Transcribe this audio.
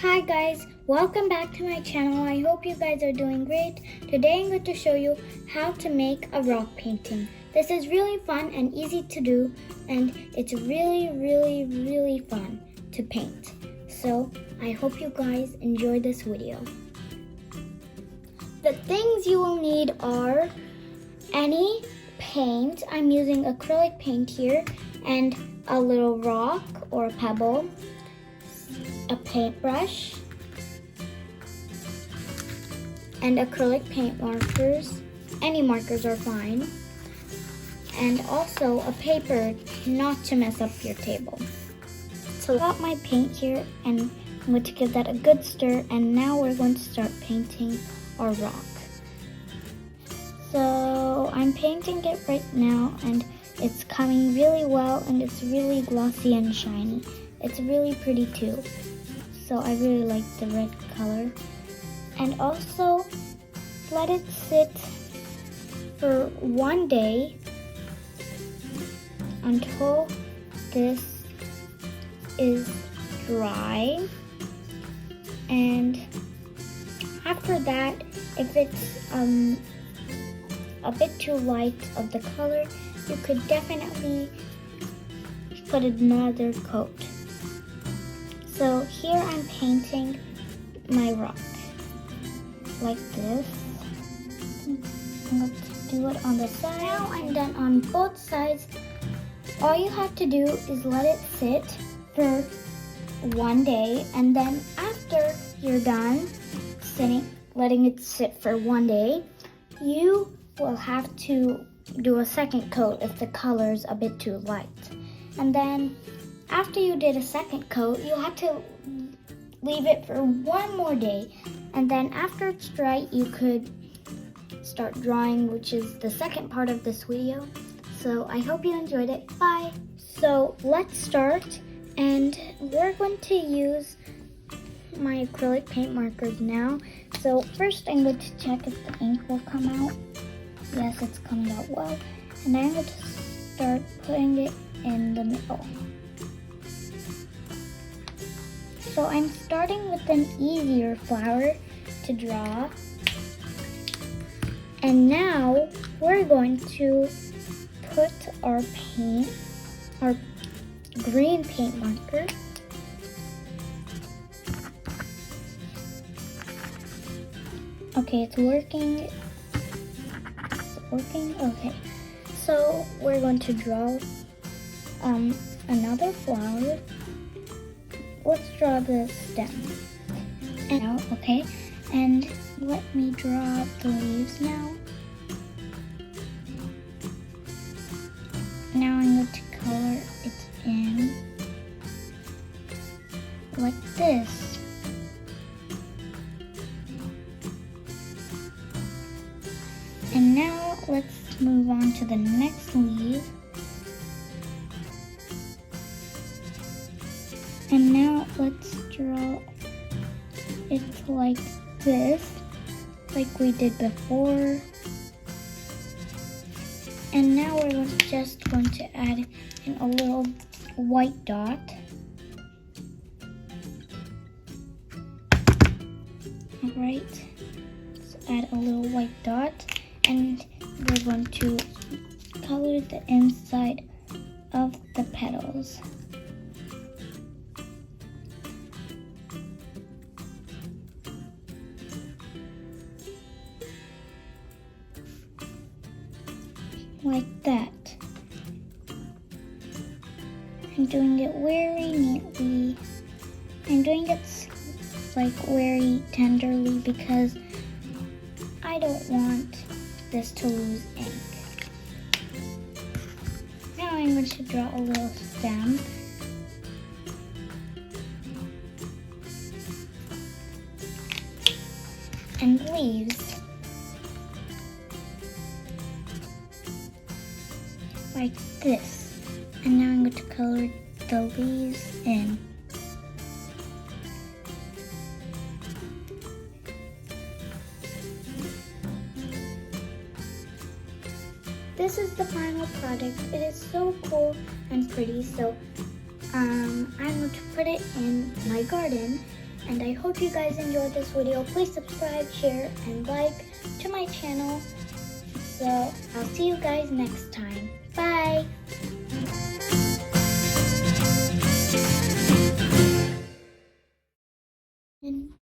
Hi guys, welcome back to my channel. I hope you guys are doing great. Today I'm going to show you how to make a rock painting. This is really fun and easy to do, and it's really fun to paint. So I hope you guys enjoy this video. The things you will need are any paint. I'm using acrylic paint here, and a little rock or a pebble, a paintbrush, and acrylic paint markers. Any markers are fine. And also a paper not to mess up your table. So I got my paint here and I'm going to give that a good stir, and now we're going to start painting our rock. So I'm painting it right now and it's coming really well, and it's really glossy and shiny. It's really pretty too. So I really like the red color. And also let it sit for 1 day until this is dry. And after that, if it's a bit too light of the color, you could definitely put another coat. So here I'm painting my rock like this. I'm going to do it on the side. Now I'm done on both sides. All you have to do is let it sit for 1 day, and then after you're done letting it sit for 1 day, you will have to do a second coat if the color's a bit too light. And then after you did a second coat, you'll have to leave it for 1 more day. And then after it's dry, you could start drawing, which is the second part of this video. So I hope you enjoyed it. Bye. So let's start, and we're going to use my acrylic paint markers now. So first I'm going to check if the ink will come out. Yes, it's coming out well. And I'm going to start putting it in the middle. So I'm starting with an easier flower to draw. And now we're going to put our green paint marker Okay, it's working. Is it working? Okay. So we're going to draw another flower. Let's draw the stem. And now, okay. And let me draw the leaves now. Now I'm going to color it in like this. And now let's move on to the next leaf. And now let's draw it like this, like we did before. And now we're just going to add in a little white dot. Alright, let's add a little white dot, and we're going to color the inside of the petals. Like that. I'm doing it very neatly. I'm doing it like very tenderly because I don't want this to lose ink. Now I'm going to draw a little stem. And leaves. Like this. And now I'm going to color the leaves in. This is the final product. It is so cool and pretty, so I'm going to put it in my garden. And I hope you guys enjoyed this video. Please subscribe, share, and like to my channel. So I'll see you guys next time. Bye!